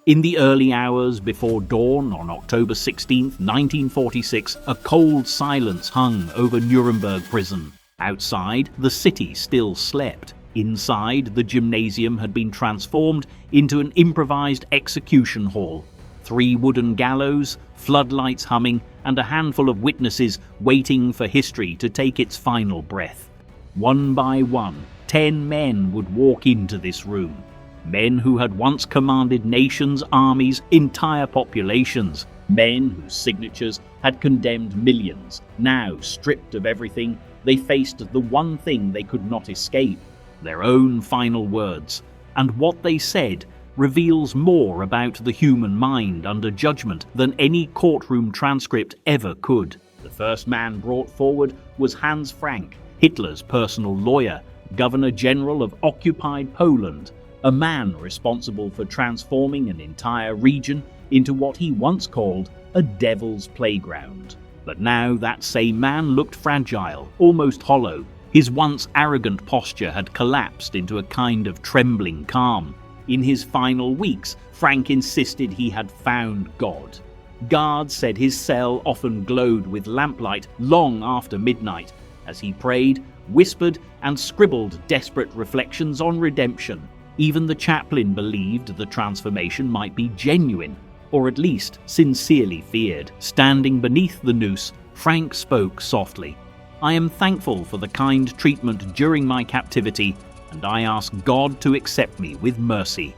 In the early hours before dawn on October 16th, 1946, a cold silence hung over Nuremberg Prison. Outside, the city still slept. Inside, the gymnasium had been transformed into an improvised execution hall. 3 wooden gallows, floodlights humming, and a handful of witnesses waiting for history to take its final breath. One by one, 10 men would walk into this room. Men who had once commanded nations, armies, entire populations. Men whose signatures had condemned millions. Now, stripped of everything, they faced the one thing they could not escape: their own final words. And what they said reveals more about the human mind under judgment than any courtroom transcript ever could. The first man brought forward was Hans Frank, Hitler's personal lawyer, Governor General of occupied Poland, a man responsible for transforming an entire region into what he once called a devil's playground. But now that same man looked fragile, almost hollow. His once arrogant posture had collapsed into a kind of trembling calm. In his final weeks, Frank insisted he had found God. Guards said his cell often glowed with lamplight long after midnight, as he prayed, whispered, and scribbled desperate reflections on redemption. Even the chaplain believed the transformation might be genuine, or at least sincerely feared. Standing beneath the noose, Frank spoke softly. "I am thankful for the kind treatment during my captivity, and I ask God to accept me with mercy."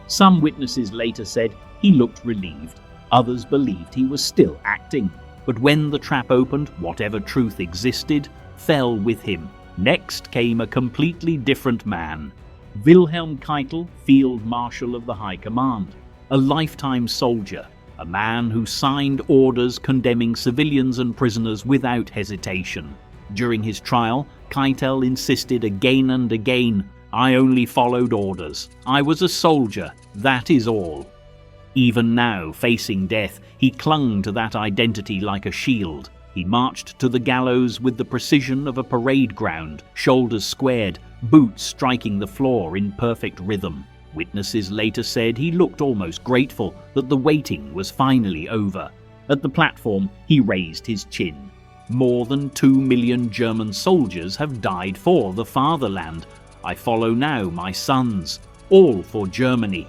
Some witnesses later said he looked relieved. Others believed he was still acting. But when the trap opened, whatever truth existed fell with him. Next came a completely different man. Wilhelm Keitel, Field Marshal of the High Command, a lifetime soldier, a man who signed orders condemning civilians and prisoners without hesitation. During his trial, Keitel insisted again and again, "I only followed orders. I was a soldier, that is all." Even now, facing death, he clung to that identity like a shield. He marched to the gallows with the precision of a parade ground, shoulders squared, boots striking the floor in perfect rhythm. Witnesses later said he looked almost grateful that the waiting was finally over. At the platform, he raised his chin. "More than 2 million German soldiers have died for the fatherland. I follow now my sons, all for Germany."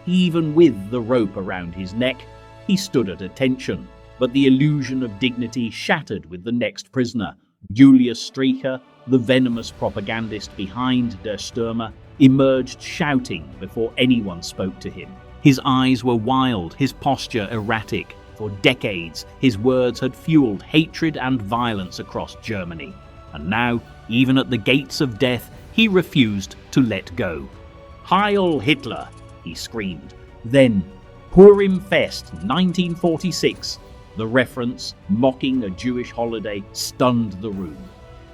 Even with the rope around his neck, he stood at attention. But the illusion of dignity shattered with the next prisoner. Julius Streicher, the venomous propagandist behind Der Stürmer, emerged shouting before anyone spoke to him. His eyes were wild, his posture erratic. For decades, his words had fueled hatred and violence across Germany. And now, even at the gates of death, he refused to let go. "Heil Hitler!" he screamed. Then, Purim Fest 1946. The reference, mocking a Jewish holiday, stunned the room.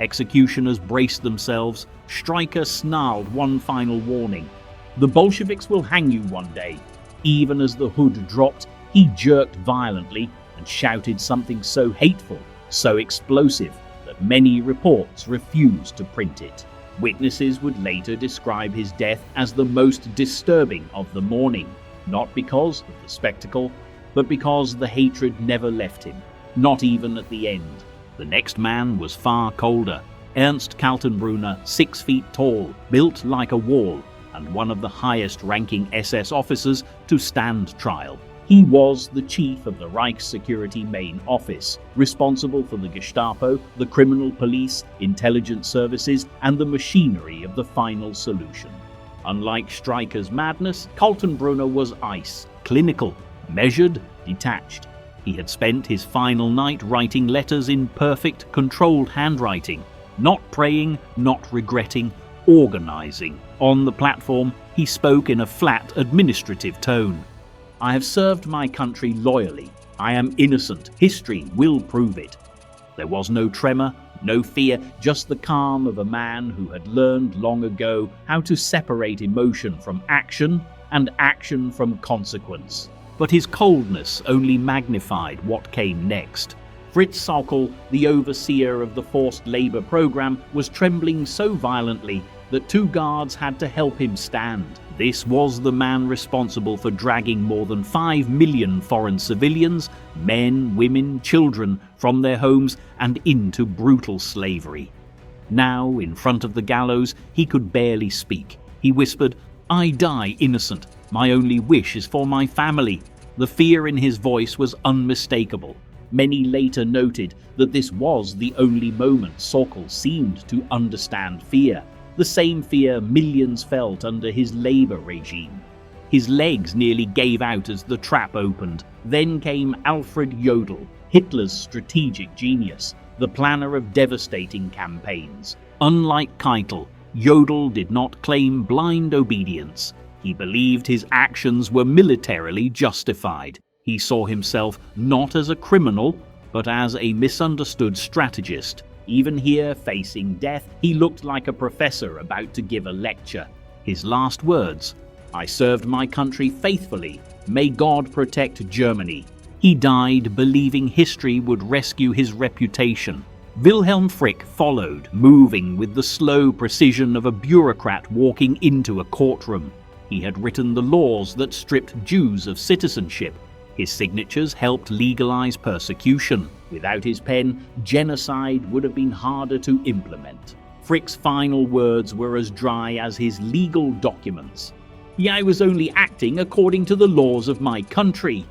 Executioners braced themselves. Streicher snarled one final warning. "The Bolsheviks will hang you one day." Even as the hood dropped, he jerked violently and shouted something so hateful, so explosive, that many reports refused to print it. Witnesses would later describe his death as the most disturbing of the morning, not because of the spectacle, but because the hatred never left him, not even at the end. The next man was far colder. Ernst Kaltenbrunner, 6 feet tall, built like a wall, and one of the highest-ranking SS officers to stand trial. He was the chief of the Reichssecurity main office, responsible for the Gestapo, the criminal police, intelligence services, and the machinery of the final solution. Unlike Streicher's madness, Kaltenbrunner was ice, clinical, measured, detached. He had spent his final night writing letters in perfect, controlled handwriting, not praying, not regretting, organizing. On the platform, he spoke in a flat, administrative tone. "I have served my country loyally. I am innocent. History will prove it." There was no tremor, no fear, just the calm of a man who had learned long ago how to separate emotion from action and action from consequence. But his coldness only magnified what came next. Fritz Sauckel, the overseer of the forced labor program, was trembling so violently that 2 guards had to help him stand. This was the man responsible for dragging more than 5 million foreign civilians, men, women, children, from their homes and into brutal slavery. Now, in front of the gallows, he could barely speak. He whispered, "I die innocent. My only wish is for my family." The fear in his voice was unmistakable. Many later noted that this was the only moment Sokol seemed to understand fear, the same fear millions felt under his labor regime. His legs nearly gave out as the trap opened. Then came Alfred Jodl, Hitler's strategic genius, the planner of devastating campaigns. Unlike Keitel, Jodl did not claim blind obedience. He believed his actions were militarily justified. He saw himself not as a criminal, but as a misunderstood strategist. Even here, facing death, he looked like a professor about to give a lecture. His last words, "I served my country faithfully. May God protect Germany." He died believing history would rescue his reputation. Wilhelm Frick followed, moving with the slow precision of a bureaucrat walking into a courtroom. He had written the laws that stripped Jews of citizenship. His signatures helped legalize persecution. Without his pen, genocide would have been harder to implement. Frick's final words were as dry as his legal documents. "I was only acting according to the laws of my country."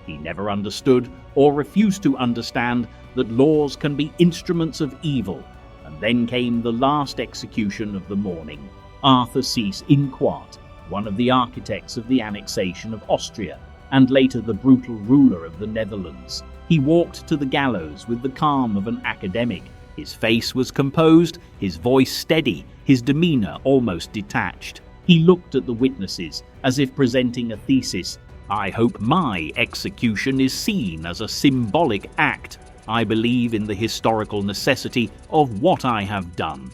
He never understood, or refused to understand, that laws can be instruments of evil. And then came the last execution of the morning. Arthur Seyss Inquart, one of the architects of the annexation of Austria, and later the brutal ruler of the Netherlands. He walked to the gallows with the calm of an academic. His face was composed, his voice steady, his demeanor almost detached. He looked at the witnesses as if presenting a thesis. "I hope my execution is seen as a symbolic act. I believe in the historical necessity of what I have done."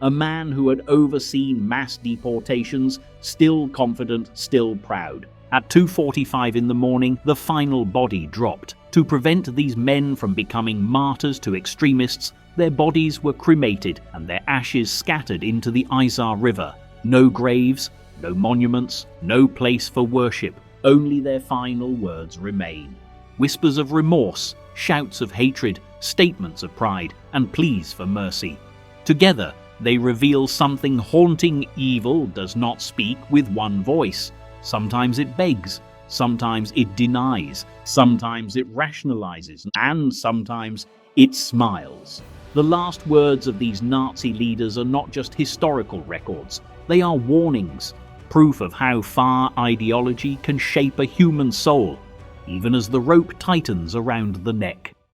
A man who had overseen mass deportations, still confident, still proud. At 2:45 in the morning, the final body dropped. To prevent these men from becoming martyrs to extremists, their bodies were cremated and their ashes scattered into the Isar River. No graves, no monuments, no place for worship. Only their final words remain. Whispers of remorse, shouts of hatred, statements of pride, and pleas for mercy. Together, they reveal something haunting. Evil does not speak with one voice. Sometimes it begs, sometimes it denies, sometimes it rationalizes, and sometimes it smiles. The last words of these Nazi leaders are not just historical records, they are warnings, proof of how far ideology can shape a human soul, even as the rope tightens around the neck.